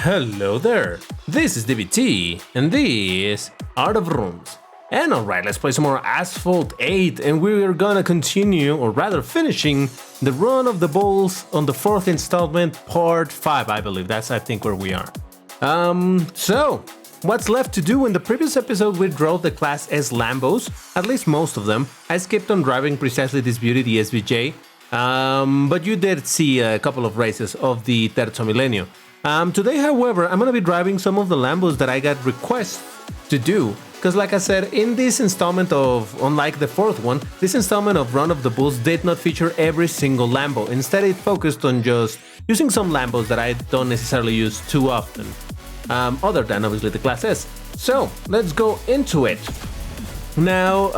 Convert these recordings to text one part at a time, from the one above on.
Hello there, this is DBT, and this Art of Runes. And alright, let's play some more Asphalt 8, and we're gonna continue, or rather finishing, the Run of the Bulls on the 4th installment, part 5, I believe. That's, I think, where we are. So, what's left to do? In the previous episode, we drove the Class S Lambos, at least most of them. I skipped on driving precisely this beauty, the SVJ, but you did see a couple of races of the Terzo Millennio. Today, however, I'm going to be driving some of the Lambos that I got requests to do. Because like I said, in this installment of, unlike the fourth one, this installment of Run of the Bulls did not feature every single Lambo. Instead, it focused on just using some Lambos that I don't necessarily use too often. Other than, obviously, the Class S. So, let's go into it. Now,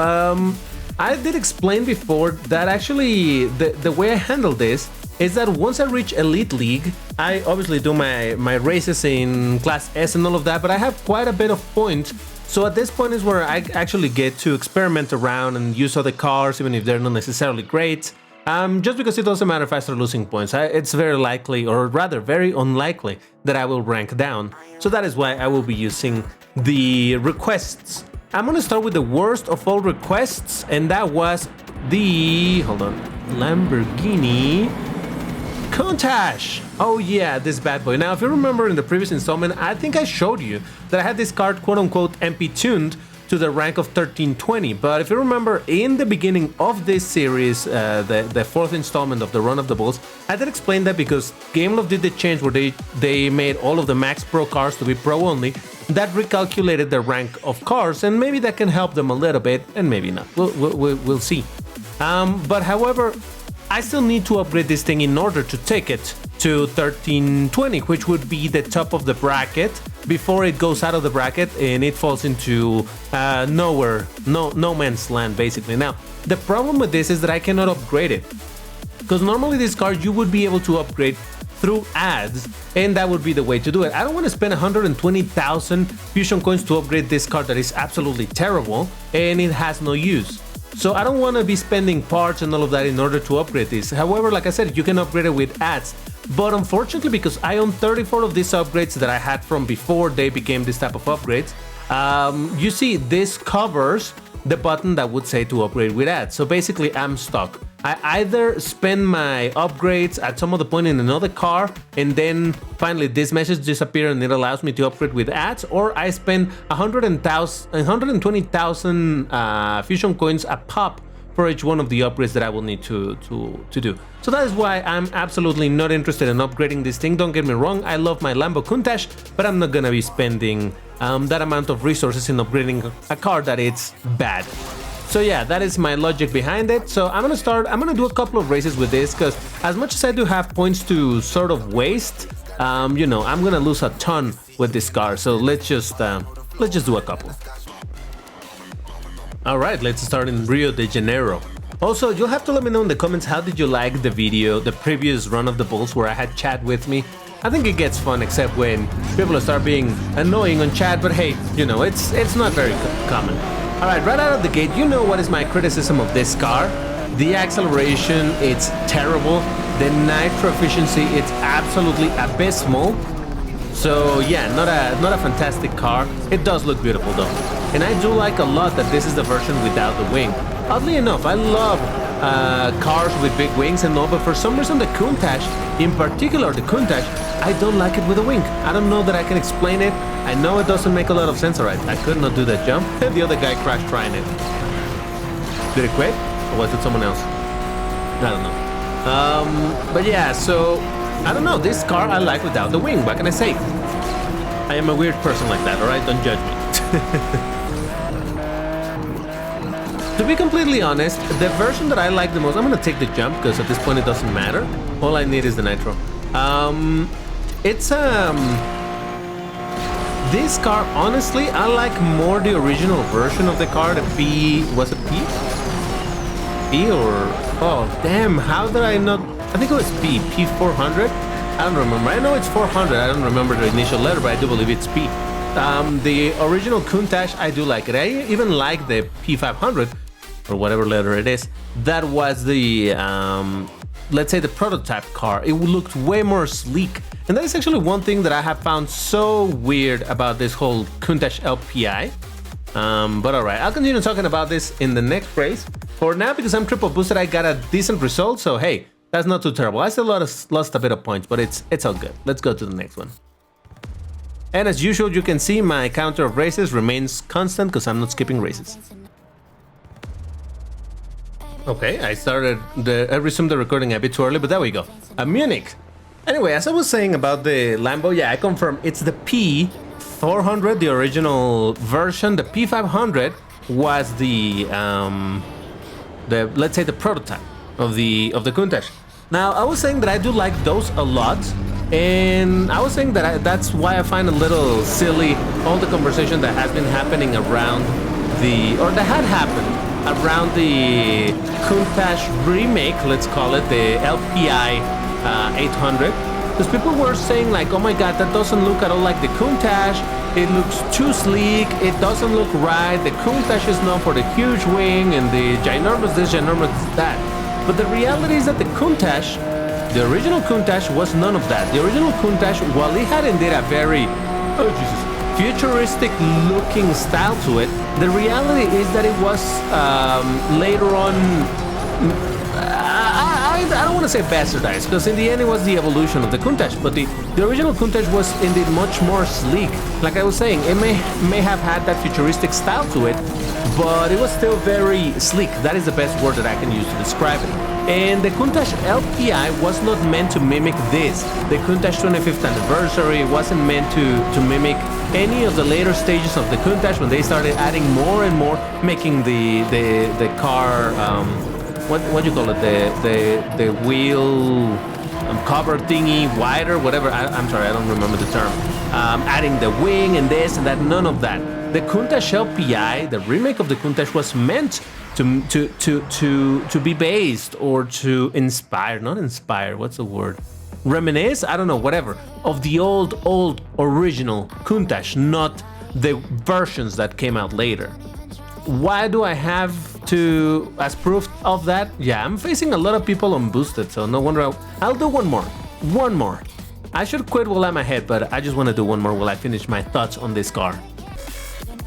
I did explain before that actually the way I handle this is that once I reach Elite League, I obviously do my races in Class S and all of that, but I have quite a bit of points. So at this point is where I actually get to experiment around and use other cars, even if they're not necessarily great. Just because it doesn't matter if I start losing points. It's very likely, or rather very unlikely, that I will rank down. So that is why I will be using the requests. I'm gonna start with the worst of all requests, and that was the, Lamborghini Countach. Oh yeah, this bad boy. Now, if you remember in the previous installment, I think I showed you that I had this card quote-unquote MP-tuned to the rank of 1320. But if you remember, in the beginning of this series, the fourth installment of the Run of the Bulls, I did explain that because Gameloft did the change where they made all of the Max Pro cars to be Pro only. That recalculated the rank of cars, and maybe that can help them a little bit, and maybe not. We'll see. But however, I still need to upgrade this thing in order to take it to 1320, which would be the top of the bracket before it goes out of the bracket and it falls into nowhere, no man's land, basically. Now, the problem with this is that I cannot upgrade it, because normally this card you would be able to upgrade through ads, and that would be the way to do it. I don't want to spend 120,000 fusion coins to upgrade this card that is absolutely terrible and it has no use. So I don't want to be spending parts and all of that in order to upgrade this. However, like I said, you can upgrade it with ads. But unfortunately, because I own 34 of these upgrades that I had from before they became this type of upgrades, you see this covers the button that would say to upgrade with ads. So basically, I'm stuck. I either spend my upgrades at some other point in another car, and then finally this message disappears and it allows me to upgrade with ads, or I spend 120,000 fusion coins a pop for each one of the upgrades that I will need to do. So that is why I'm absolutely not interested in upgrading this thing. Don't get me wrong, I love my Lambo Countach, but I'm not gonna be spending that amount of resources in upgrading a car that it's bad. So yeah, that is my logic behind it. So I'm gonna do a couple of races with this, because as much as I do have points to sort of waste, I'm gonna lose a ton with this car. So let's just do a couple. All right, let's start in Rio de Janeiro. Also, you'll have to let me know in the comments, how did you like the video, the previous Run of the Bulls where I had chat with me? I think it gets fun, except when people start being annoying on chat, but hey, it's not very common. All right, right out of the gate, you know what is my criticism of this car? The acceleration, it's terrible. The nitro efficiency, it's absolutely abysmal. So yeah, not a fantastic car. It does look beautiful though. And I do like a lot that this is the version without the wing. Oddly enough, I love cars with big wings and all, but for some reason the Countach, in particular the Countach, I don't like it with a wing. I don't know that I can explain it. I know it doesn't make a lot of sense. Alright, I could not do that jump. The other guy crashed trying it. Did it quit? Or was it someone else? I don't know. But yeah, so I don't know. This car I like without the wing. What can I say? I am a weird person like that, alright? Don't judge me. To be completely honest, the version that I like the most, I'm gonna take the jump because at this point it doesn't matter. All I need is the nitro. This car, honestly, I like more the original version of the car, the P, was it P? P or, oh damn, how did I not, I think it was P400? I don't remember, I know it's 400, I don't remember the initial letter, but I do believe it's P. The original Countach, I do like it. I even like the P500, or whatever letter it is. That was the let's say the prototype car, it looked way more sleek. And that is actually one thing that I have found so weird about this whole Countach LPI. But alright, I'll continue talking about this in the next race. For now, because I'm triple boosted, I got a decent result, so hey, that's not too terrible. I still lost a bit of points, but it's all good. Let's go to the next one. And as usual, you can see my counter of races remains constant because I'm not skipping races. Okay, I resumed the recording a bit too early, but there we go. Munich. Anyway, as I was saying about the Lambo, yeah, I confirm it's the P400, the original version. The P500 was the let's say the prototype of the Countach. Now, I was saying that I do like those a lot, and I was saying that that's why I find a little silly all the conversation that has been happening around that had happened around the Countach remake, let's call it, the LPI 800, because people were saying like, oh my god, that doesn't look at all like the Countach, it looks too sleek, it doesn't look right, the Countach is known for the huge wing and the ginormous this, ginormous that. But the reality is that the Countach, the original Countach, was none of that. The original Countach, while it had indeed a very futuristic looking style to it, the reality is that it was later on, I don't want to say bastardized, because in the end it was the evolution of the Countach, but the original Countach was indeed much more sleek. Like I was saying, it may have had that futuristic style to it, but it was still very sleek. That is the best word that I can use to describe it. And the Countach LPI was not meant to mimic this. The Countach 25th anniversary wasn't meant to mimic any of the later stages of the Countach when they started adding more and more, making the car, what do you call it, the wheel cover thingy wider, whatever. I'm sorry, I don't remember the term. Adding the wing and this and that, none of that. The Countach LPI, the remake of the Countach, was meant to be based or to inspire, not inspire, what's the word? Reminisce? I don't know, whatever. Of the old original Countach, not the versions that came out later. Why do I have to, as proof of that? Yeah, I'm facing a lot of people on boosted, so no wonder I'll do one more. One more. I should quit while I'm ahead, but I just want to do one more while I finish my thoughts on this car.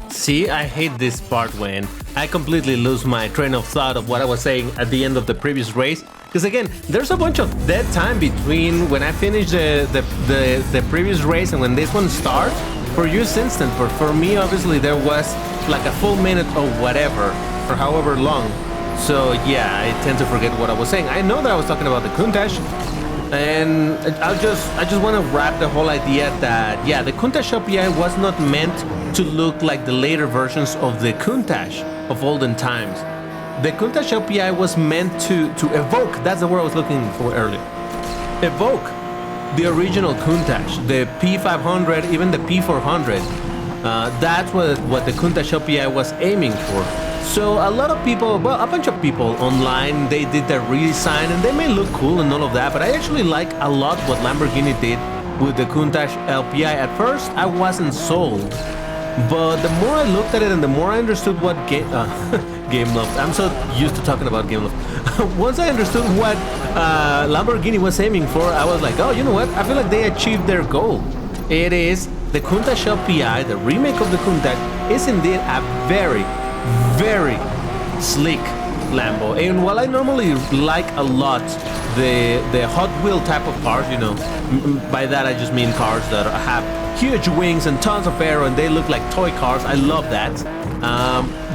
See, I hate this part when I completely lose my train of thought of what I was saying at the end of the previous race. Because again, there's a bunch of dead time between when I finish the previous race and when this one starts. For you it's instant, but for me obviously there was like a full minute or whatever, or however long. So yeah, I tend to forget what I was saying. I know that I was talking about the Countach, and I just want to wrap the whole idea that yeah, the Countach LPI was not meant to look like the later versions of the Countach of olden times. The Countach LPI was meant to evoke, that's the word I was looking for earlier, evoke the original Countach, the P500, even the P400. That's what the Countach LPI was aiming for. So a lot of people, well, a bunch of people online, they did their redesign and they may look cool and all of that, but I actually like a lot what Lamborghini did with the Countach LPI. At first, I wasn't sold, but the more I looked at it and the more I understood what Gameloft, I'm so used to talking about Gameloft. Once I understood what Lamborghini was aiming for, I was like, oh, you know what? I feel like they achieved their goal. It is the Countach LPI, the remake of the Countach, is indeed a very, very sleek Lambo. And while I normally like a lot the Hot Wheel type of cars, you know, by that I just mean cars that have huge wings and tons of air and they look like toy cars. I love that.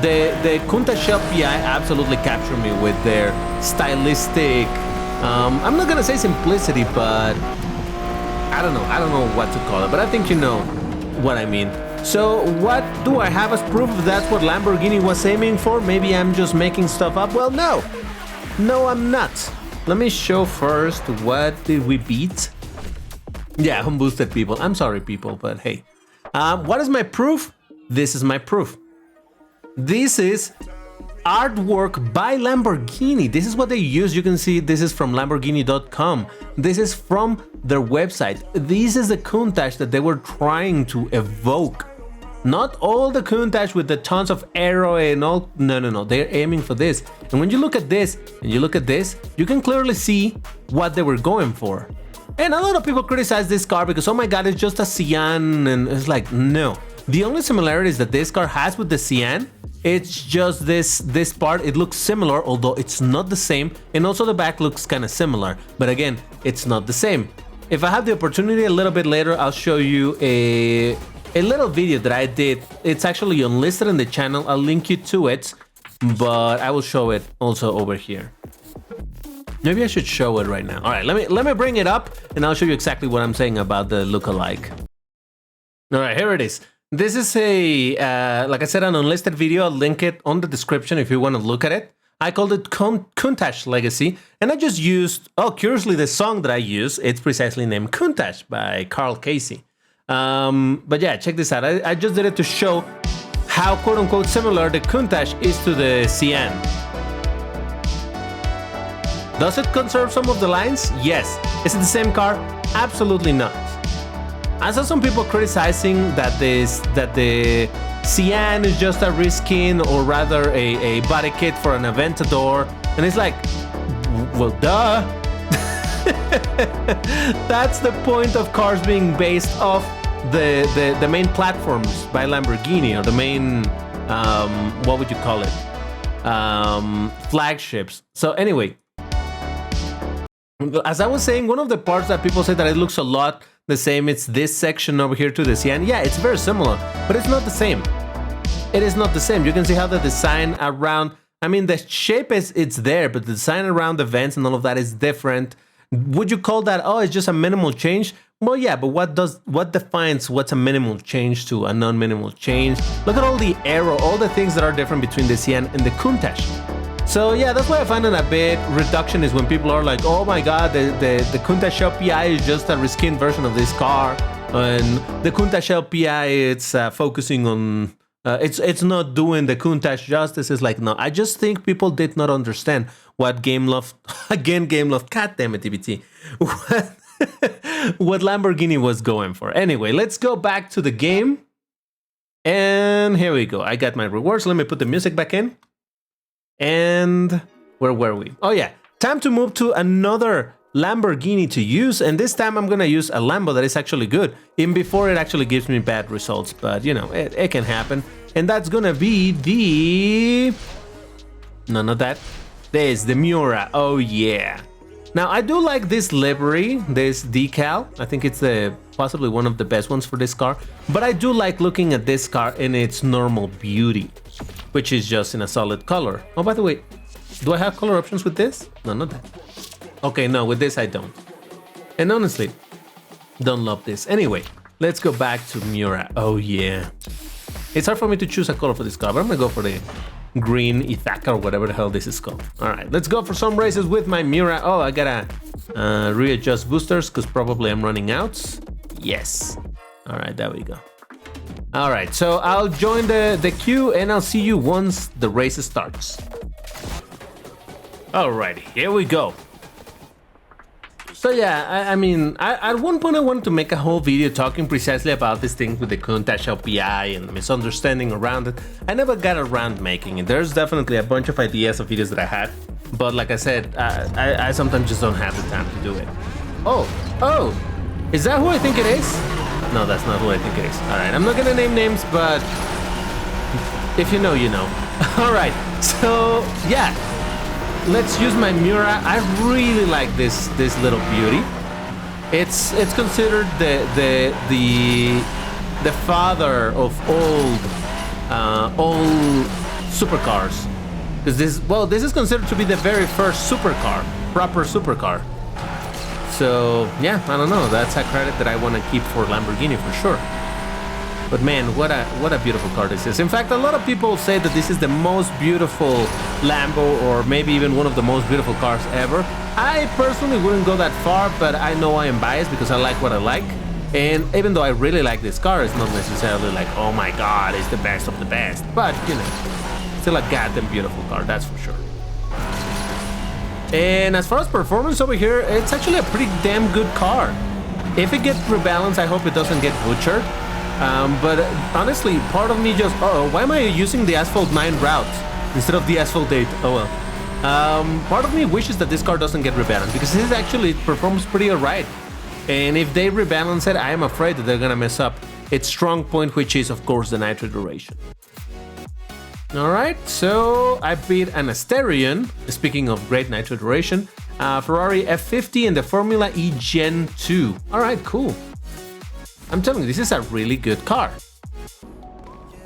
The Countach LPI absolutely captured me with their stylistic, I'm not gonna say simplicity, but I don't know what to call it, but I think you know what I mean. So what do I have as proof that's what Lamborghini was aiming for? Maybe I'm just making stuff up. Well, no, I'm not. Let me show first, what did we beat? Yeah, unboosted people. I'm sorry, people, but hey. What is my proof? This is my proof. This is artwork by Lamborghini. This is what they use. You can see this is from Lamborghini.com. This is from their website. This is the Countach that they were trying to evoke. Not all the Countach with the tons of aero and all. No. They're aiming for this. And when you look at this and you look at this, you can clearly see what they were going for. And a lot of people criticize this car because, oh my god, it's just a Cyan. And it's like, no. The only similarities that this car has with the Cyan, it's just this part. It looks similar, although it's not the same. And also the back looks kind of similar. But again, it's not the same. If I have the opportunity a little bit later, I'll show you a little video that I did. It's actually unlisted in the channel. I'll link you to it, but I will show it also over here. Maybe I should show it right now. All right, let me bring it up and I'll show you exactly what I'm saying about the lookalike. All right, here it is. This is a, like I said, an unlisted video. I'll link it on the description if you want to look at it. I called it Countach Legacy, and I just used, curiously, the song that I use, it's precisely named Countach by Carl Casey. But yeah, check this out. I just did it to show how quote-unquote similar the Countach is to the Cyan. Does it conserve some of the lines? Yes. Is it the same car? Absolutely not. I saw some people criticizing that the Cyan is just a reskin, or rather a body kit for an Aventador, and it's like, well, duh. That's the point of cars being based off the main platforms by Lamborghini, or the main what would you call it, flagships. So anyway, as I was saying, one of the parts that people say that it looks a lot the same, it's this section over here to the Cyan. Yeah, it's very similar, but it's not the same. It is not the same. You can see how the design around, I mean, the shape it's there, but the design around the vents and all of that is different. Would you call that, oh, it's just a minimal change? Well, yeah, but what defines what's a minimal change to a non-minimal change? Look at all the aero, all the things that are different between the Cyan and the Countach. So yeah, that's why I find it a bit reductionist when people are like, oh my god, the Countach LPI is just a reskin version of this car, and the Countach LPI, it's focusing on, it's not doing the Countach justice. It's like, no, I just think people did not understand what Gameloft, again Gameloft, goddammit TBT, what Lamborghini was going for. Anyway, let's go back to the game, and here we go. I got my rewards. Let me put the music back in. And where were we? Oh yeah, time to move to another Lamborghini to use, and this time I'm gonna use a Lambo that is actually good, even before it actually gives me bad results, but you know, it can happen. And that's gonna be the... no, not that. This, the Miura. Oh yeah. Now I do like this livery, this decal. I think it's possibly one of the best ones for this car, but I do like looking at this car in its normal beauty, which is just in a solid color. Oh, by the way, do I have color options with this? No, not that. Okay, no, with this I don't. And honestly, don't love this. Anyway, let's go back to Miura. Oh yeah. It's hard for me to choose a color for this car, but I'm gonna go for the green Ithaca or whatever the hell this is called. All right, let's go for some races with my Miura. Oh, I gotta readjust boosters because probably I'm running out. Yes. All right, there we go. All right, so I'll join the queue and I'll see you once the race starts. Alrighty, here we go. So yeah, I mean, at one point I wanted to make a whole video talking precisely about this thing with the Countach LPI and the misunderstanding around it. I never got around making it. There's definitely a bunch of ideas of videos that I had, but like I said, I sometimes just don't have the time to do it. Oh, is that who I think it is? No, that's not who I think it is. All right, I'm not gonna name names, but if you know, you know. All right, so yeah, let's use my Miura. I really like this little beauty. It's considered the father of all supercars, because this is considered to be the very first supercar, proper supercar. So yeah, I don't know. That's a credit that I want to keep for Lamborghini for sure. But man, what a beautiful car this is. In fact, a lot of people say that this is the most beautiful Lambo, or maybe even one of the most beautiful cars ever. I personally wouldn't go that far, but I know I am biased because I like what I like. And even though I really like this car, it's not necessarily like, oh my god, it's the best of the best. But you know, still a goddamn beautiful car, that's for sure. And as far as performance over here, it's actually a pretty damn good car. If it gets rebalanced, I hope it doesn't get butchered. But honestly, part of me just, why am I using the Asphalt 9 routes instead of the Asphalt 8? Oh well. Part of me wishes that this car doesn't get rebalanced because this actually performs pretty alright. And if they rebalance it, I am afraid that they're gonna mess up its strong point, which is of course the nitro duration. Alright, so I beat an Asterion, speaking of great nitro duration, Ferrari F50 and the Formula E Gen 2. Alright, cool. I'm telling you, this is a really good car.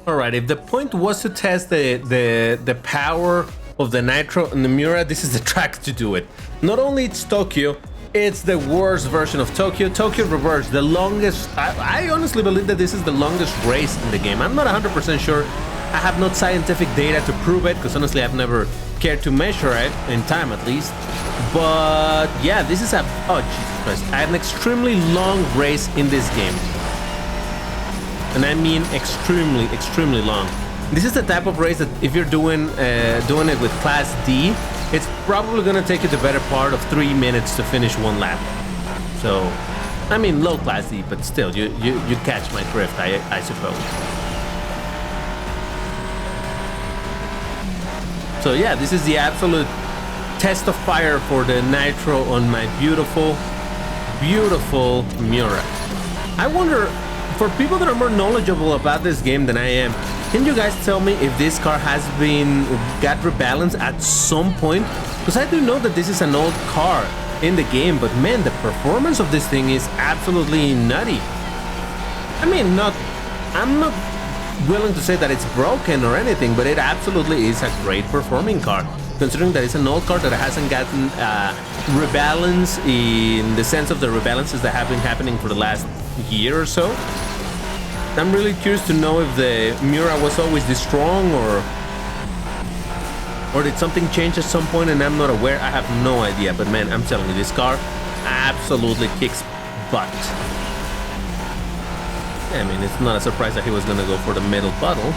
Alright, if the point was to test the power of the nitro and the Miura, this is the track to do it. Not only it's Tokyo, it's the worst version of Tokyo. Tokyo Reverse, the longest. I honestly believe that this is the longest race in the game. I'm not 100% sure. I have not scientific data to prove it, because honestly I've never cared to measure it, in time at least. But yeah, this is oh Jesus Christ, an extremely long race in this game. And I mean extremely, extremely long. This is the type of race that if you're doing it with Class D, it's probably gonna take you the better part of 3 minutes to finish one lap. So, I mean low Class D, but still, you catch my drift, I suppose. So yeah, this is the absolute test of fire for the nitro on my beautiful, beautiful Miura. I wonder, for people that are more knowledgeable about this game than I am, can you guys tell me if this car got rebalanced at some point? Because I do know that this is an old car in the game, but man, the performance of this thing is absolutely nutty. I mean, I'm not willing to say that it's broken or anything, but it absolutely is a great performing car, considering that it's an old car that hasn't gotten rebalance in the sense of the rebalances that have been happening for the last year or so. I'm really curious to know if the Miura was always this strong, or did something change at some point and I'm not aware. I have no idea, but man, I'm telling you, this car absolutely kicks butt. I mean, it's not a surprise that he was gonna go for the middle puddle.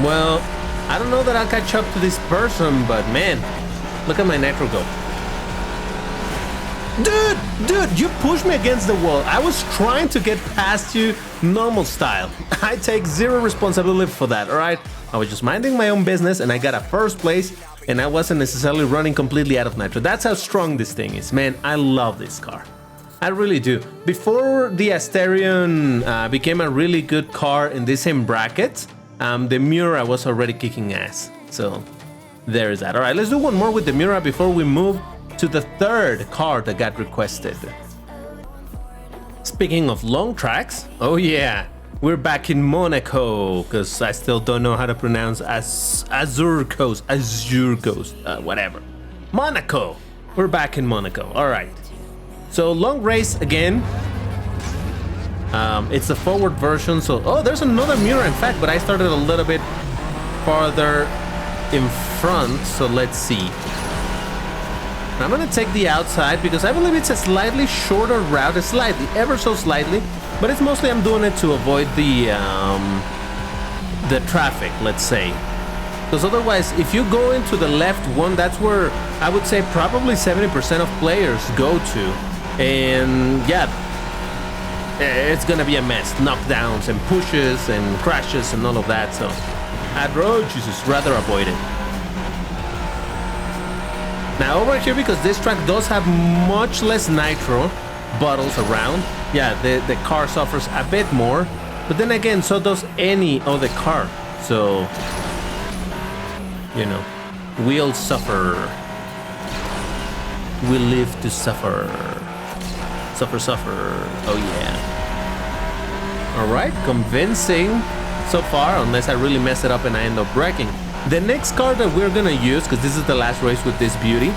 Well, I don't know that I'll catch up to this person, but man, look at my nitro go. Dude, you pushed me against the wall. I was trying to get past you normal style. I take zero responsibility for that, alright? I was just minding my own business and I got a first place, and I wasn't necessarily running completely out of nitro. That's how strong this thing is, man. I love this car. I really do. Before the Asterion became a really good car in this same bracket, the Miura was already kicking ass. So there's that. Alright, let's do one more with the Miura before we move to the third car that got requested. Speaking of long tracks, oh yeah, we're back in Monaco, because I still don't know how to pronounce Azure Coast, whatever. Monaco! We're back in Monaco, alright. So long race again. It's the forward version, so... Oh, there's another Miura in fact, but I started a little bit farther in front, so let's see. I'm gonna take the outside because I believe it's a slightly shorter route, ever so slightly, but it's mostly I'm doing it to avoid the traffic, let's say. Because otherwise, if you go into the left one, that's where I would say probably 70% of players go to, and yeah, it's gonna be a mess, knockdowns and pushes and crashes and all of that. So I'd rather avoid it. Now over here, because this track does have much less nitro bottles around, yeah, the car suffers a bit more, but then again, so does any other car. So, you know, we'll suffer. We live to suffer. Suffer. Oh yeah. Alright, convincing so far, unless I really mess it up and I end up wrecking. The next car that we're gonna use, because this is the last race with this beauty,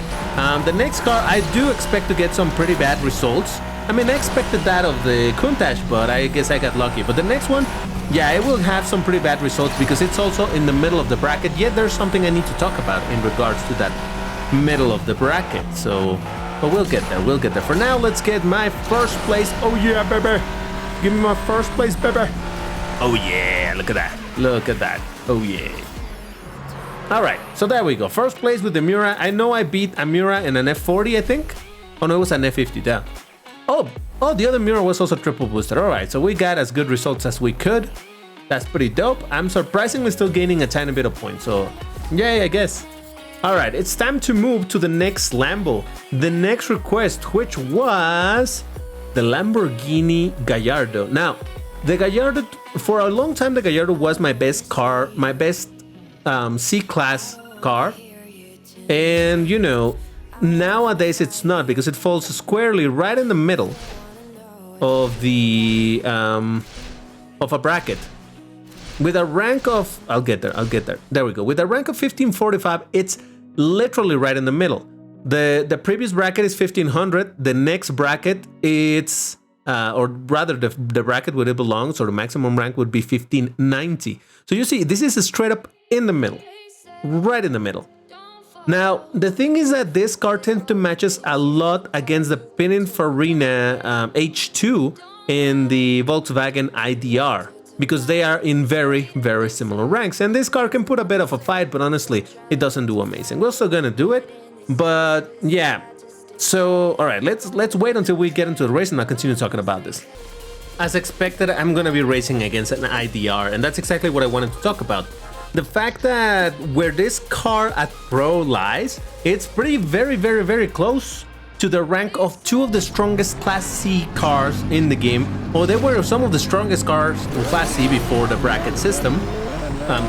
the next car I do expect to get some pretty bad results. I mean, I expected that of the Countach, but I guess I got lucky. But the next one, yeah, it will have some pretty bad results because it's also in the middle of the bracket, yet there's something I need to talk about in regards to that middle of the bracket. So, but we'll get there. For now, let's get my first place. Oh yeah, baby. Give me my first place, baby. Oh yeah, look at that. Oh yeah. Alright, so there we go. First place with the Miura. I know I beat a Miura in an F40, I think. Oh no, it was an F50, damn. Oh, the other Miura was also triple boosted. Alright, so we got as good results as we could. That's pretty dope. I'm surprisingly still gaining a tiny bit of points, so yay, I guess. Alright, it's time to move to the next Lambo. The next request, which was the Lamborghini Gallardo. Now, the Gallardo, for a long time, the Gallardo was my best car, my best C-class car. And, you know, nowadays it's not, because it falls squarely right in the middle of the, of a bracket. With a rank of, I'll get there. There we go. With a rank of 1545, it's literally right in the middle. The previous bracket is 1500. The next bracket, it's, or rather the bracket where it belongs, or the maximum rank would be 1590. So you see, this is straight up in the middle, right in the middle. Now, the thing is that this car tends to matches a lot against the Pininfarina H2 in the Volkswagen IDR, because they are in very, very similar ranks. And this car can put a bit of a fight, but honestly, it doesn't do amazing. We're still gonna do it, but yeah. So, all right, let's wait until we get into the race and I'll continue talking about this. As expected, I'm gonna be racing against an IDR, and that's exactly what I wanted to talk about. The fact that where this car at Pro lies, it's pretty very close to the rank of two of the strongest Class C cars in the game. Or they were some of the strongest cars in Class C before the bracket system.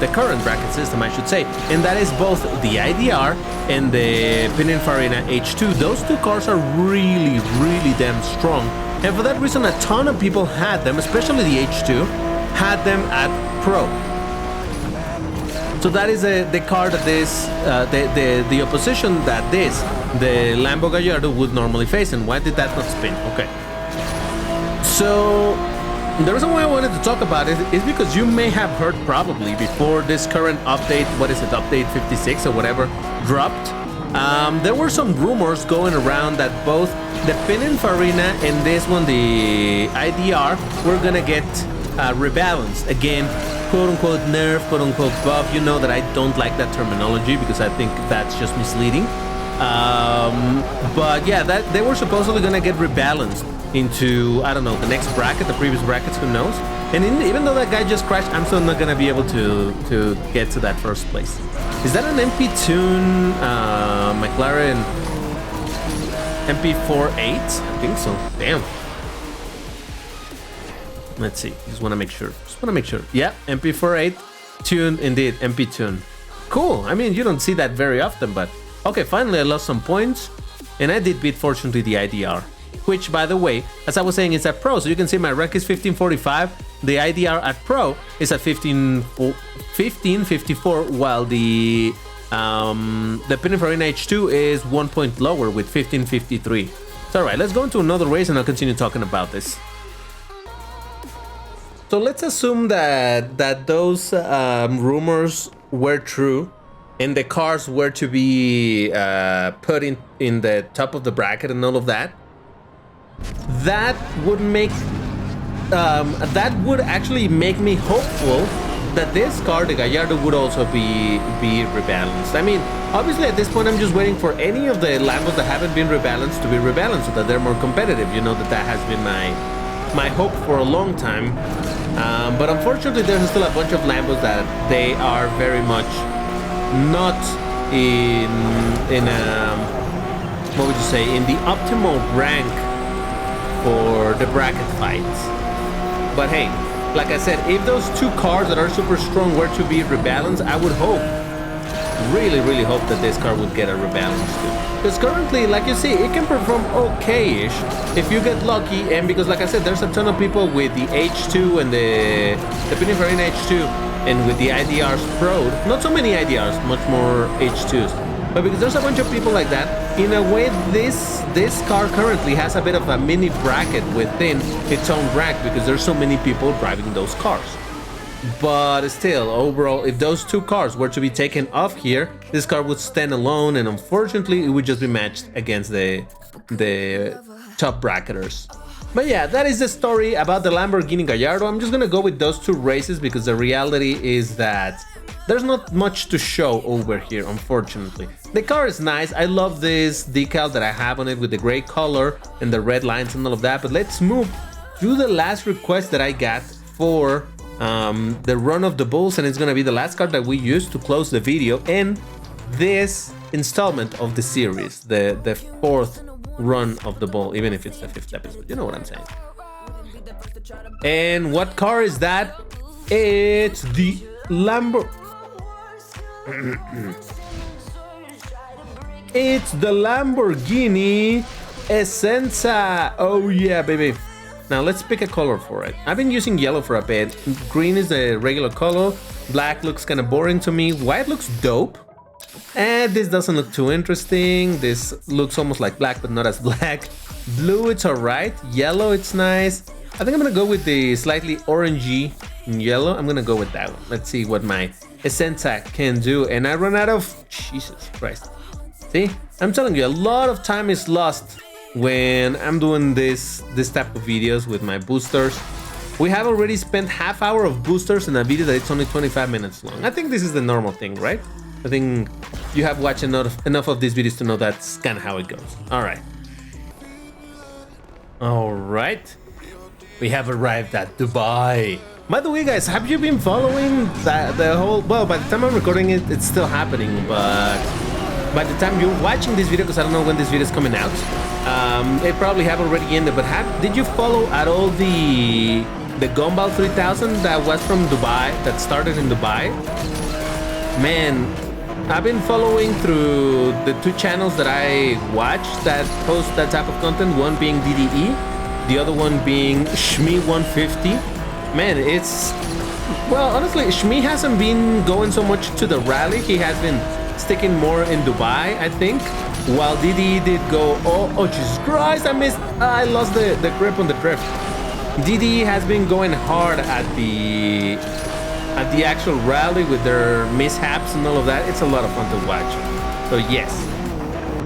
The current bracket system, I should say. And that is both the IDR and the Pininfarina H2. Those two cars are really damn strong. And for that reason, a ton of people had them, especially the H2, had them at Pro. So that is the car that this, the opposition that this, the Lambo Gallardo would normally face. And why did that not spin? Okay. So the reason why I wanted to talk about it is because you may have heard probably before this current update, what is it, update 56 or whatever, dropped. There were some rumors going around that both the Pininfarina and this one, the IDR, were gonna get rebalanced again. Quote unquote nerf, quote unquote buff. You know that I don't like that terminology because I think that's just misleading. But yeah, that they were supposedly gonna get rebalanced into, I don't know, the next bracket, the previous brackets, who knows. And even though that guy just crashed, I'm still not gonna be able to get to that first place. Is that an MP Tune McLaren MP48? I think so. Damn. Let's see. Just want to make sure. Yeah, MP48 tune indeed. MP tune. Cool. I mean, you don't see that very often, but okay. Finally, I lost some points, and I did beat, fortunately, the IDR, which, by the way, as I was saying, is at Pro. So you can see my rank is 1545. The IDR at Pro is at 1554, while the Pininfarina H2 is 1 point lower with 1553. So all right, let's go into another race, and I'll continue talking about this. So let's assume that those rumors were true and the cars were to be put in the top of the bracket and all of that. That would make actually make me hopeful that this car, the Gallardo, would also be rebalanced. I mean, obviously at this point I'm just waiting for any of the Lambos that haven't been rebalanced to be rebalanced so that they're more competitive. You know that has been my hope for a long time. But unfortunately, there's still a bunch of Lambos that they are very much not in what would you say, in the optimal rank for the bracket fights. But hey, like I said, if those two cars that are super strong were to be rebalanced, I would hope, really hope that this car would get a rebalance too. Because currently, like you see, it can perform okay-ish if you get lucky, and because like I said, there's a ton of people with the H2 and the Pininfarina H2 and with the IDRs Pro, not so many IDRs, much more H2s. But because there's a bunch of people like that, in a way, this car currently has a bit of a mini bracket within its own rank because there's so many people driving those cars. But still, overall, if those two cars were to be taken off here, this car would stand alone, and unfortunately, it would just be matched against the top bracketers. But yeah, that is the story about the Lamborghini Gallardo. I'm just gonna go with those two races because the reality is that there's not much to show over here, unfortunately. The car is nice. I love this decal that I have on it with the gray color and the red lines and all of that. But let's move to the last request that I got for the Run of the Bulls, and it's gonna be the last card that we use to close the video in this installment of the series, the fourth Run of the Bull, even if it's the 5th episode. You know what I'm saying. And what car is that? It's the Lambo. It's the Lamborghini Essenza. Oh yeah, baby. Now let's pick a color for it. I've been using yellow for a bit. Green is the regular color. Black looks kind of boring to me. White looks dope. And this doesn't look too interesting. This looks almost like black, but not as black. Blue, it's alright. Yellow, it's nice. I think I'm gonna go with the slightly orangey yellow. I'm gonna go with that one. Let's see what my Essenza can do. And I run out of... Jesus Christ. See? I'm telling you, a lot of time is lost when I'm doing this type of videos with my boosters. We have already spent half hour of boosters in a video that it's only 25 minutes long. I think this is the normal thing, right? I think you have watched enough of these videos to know that's kind of how it goes. Alright. Alright. We have arrived at Dubai. By the way, guys, have you been following the whole... Well, by the time I'm recording it, it's still happening, but by the time you're watching this video, because I don't know when this video is coming out, it probably have already ended, but did you follow at all the Gumball 3000 that was from Dubai, that started in Dubai? Man, I've been following through the 2 channels that I watch that post that type of content, one being DDE, the other one being Shmi150. Man, it's... Well, honestly, Shmi hasn't been going so much to the rally. He has been sticking more in Dubai, I think. While DDE did go... Oh, Jesus Christ, I lost the grip on the drift. DDE has been going hard at the actual rally with their mishaps and all of that. It's a lot of fun to watch. So yes,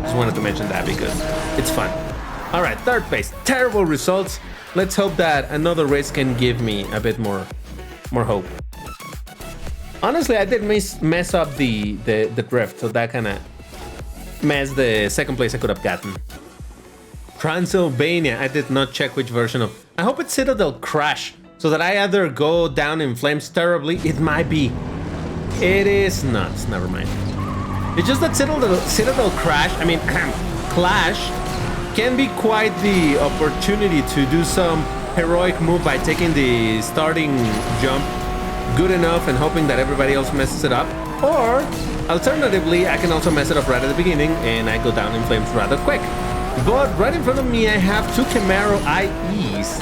just wanted to mention that because it's fun. All right, 3rd place, terrible results. Let's hope that another race can give me a bit more hope. Honestly, I did mess up the drift, so that kind of messed the 2nd place I could have gotten. Transylvania, I did not check which version of... I hope it's Citadel Crash, so that I either go down in flames terribly. It might be. It is not. Never mind. It's just that Citadel Crash, I mean, Clash, can be quite the opportunity to do some heroic move by taking the starting jump good enough and hoping that everybody else messes it up. Or, alternatively, I can also mess it up right at the beginning and I go down in flames rather quick. But right in front of me, I have 2 Camaro IEs,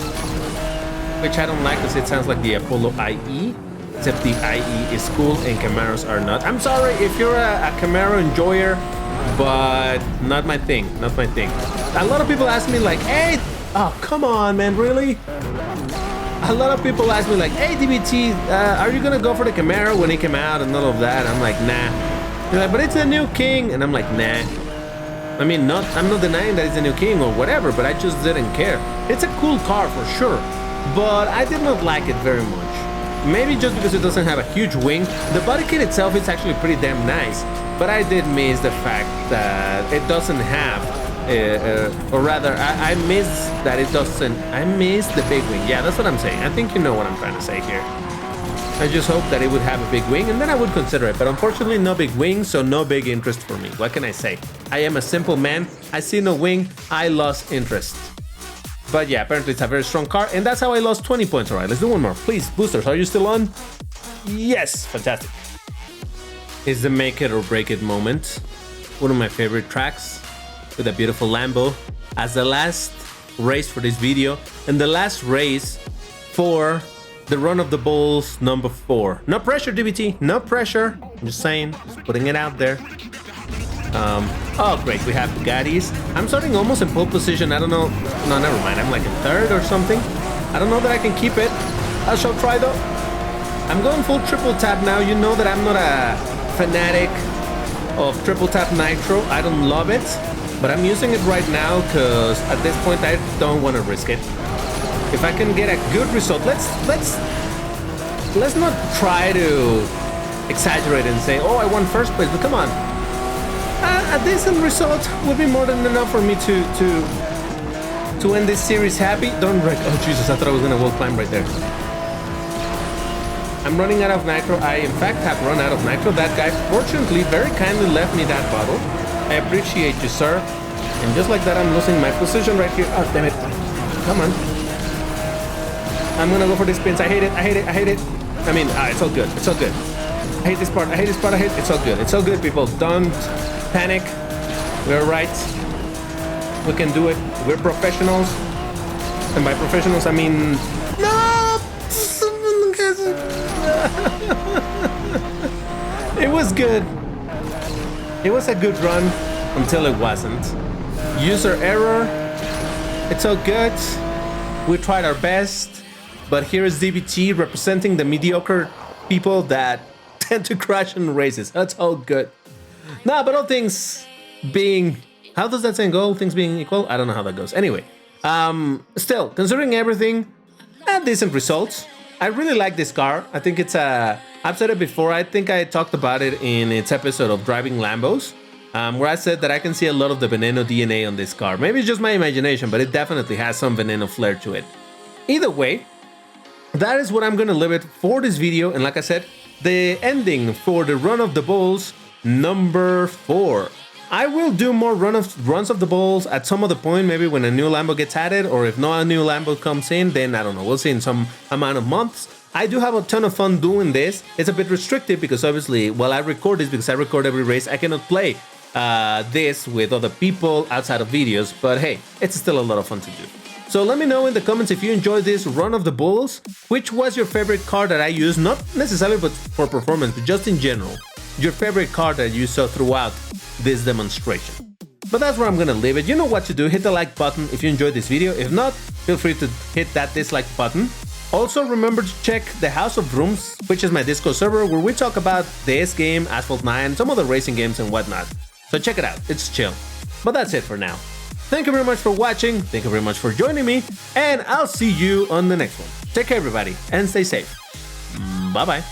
which I don't like because it sounds like the Apollo IE, except the IE is cool and Camaros are not. I'm sorry if you're a Camaro enjoyer, but not my thing, not my thing. A lot of people ask me like, hey, oh, come on, man, really? A lot of people ask me like, hey, DBT, are you gonna go for the Camaro when it came out and all of that? I'm like, nah. They're like, but it's a new king. And I'm like, nah. I mean, I'm not denying that it's a new king or whatever, but I just didn't care. It's a cool car for sure, but I did not like it very much. Maybe just because it doesn't have a huge wing. The body kit itself is actually pretty damn nice, but I did miss the fact that it doesn't have, or rather, I miss that it doesn't, I miss the big wing. Yeah, that's what I'm saying. I think you know what I'm trying to say here. I just hope that it would have a big wing and then I would consider it, but unfortunately no big wing, so no big interest for me. What can I say? I am a simple man. I see no wing, I lost interest. But yeah, apparently it's a very strong car, and that's how I lost 20 points. All right, let's do one more. Please, boosters, are you still on? Yes, fantastic. It's the make it or break it moment. One of my favorite tracks with a beautiful Lambo as the last race for this video and the last race for the Run of the Bulls number 4. No pressure, DBT, no pressure. I'm just saying, just putting it out there. Oh great, we have Bugattis. I'm starting almost in pole position. I don't know. No, never mind. I'm like in 3rd or something. I don't know that I can keep it. I shall try though. I'm going full triple tap now. You know that I'm not a fanatic of triple tap nitro. I don't love it, but I'm using it right now because at this point I don't want to risk it. If I can get a good result, let's not try to exaggerate and say, oh, I won first place, but come on. A decent result would be more than enough for me to end this series happy. Don't wreck. Oh, Jesus, I thought I was going to wall climb right there. I'm running out of nitro. I, in fact, have run out of nitro. That guy, fortunately, very kindly left me that bottle. I appreciate you, sir. And just like that, I'm losing my position right here. Oh, damn it. Come on. I'm going to go for these spins. I hate it. I hate it. I hate it. I mean, it's all good. It's all good. I hate this part. I hate this part. I hate it. It's all good. It's all good, people. Don't panic. We're right. We can do it. We're professionals. And by professionals, I mean... No! It was good. It was a good run until it wasn't. User error. It's all good. We tried our best. But here is DBT representing the mediocre people that tend to crash in races. That's all good. Nah, but all things being... How does that saying go? All things being equal? I don't know how that goes. Anyway. Still, considering everything, decent results. I really like this car. I think it's a... I've said it before. I think I talked about it in its episode of Driving Lambos, where I said that I can see a lot of the Veneno DNA on this car. Maybe it's just my imagination, but it definitely has some Veneno flair to it. Either way, that is what I'm going to leave it for this video. And like I said, the ending for the Run of the Bulls number 4. I will do more runs of the Bulls at some other point, maybe when a new Lambo gets added, or if not a new Lambo comes in, then I don't know, we'll see in some amount of months. I do have a ton of fun doing this. It's a bit restrictive because obviously, while I record this, because I record every race, I cannot play this with other people outside of videos, but hey, it's still a lot of fun to do. So let me know in the comments if you enjoyed this Run of the Bulls, which was your favorite car that I used, not necessarily but for performance, but just in general. Your favorite car that you saw throughout this demonstration. But that's where I'm gonna leave it. You know what to do. Hit the like button if you enjoyed this video. If not, feel free to hit that dislike button. Also, remember to check the House of Rooms, which is my Discord server, where we talk about the S game, Asphalt 9, some other racing games and whatnot. So check it out. It's chill. But that's it for now. Thank you very much for watching. Thank you very much for joining me. And I'll see you on the next one. Take care, everybody, and stay safe. Bye-bye.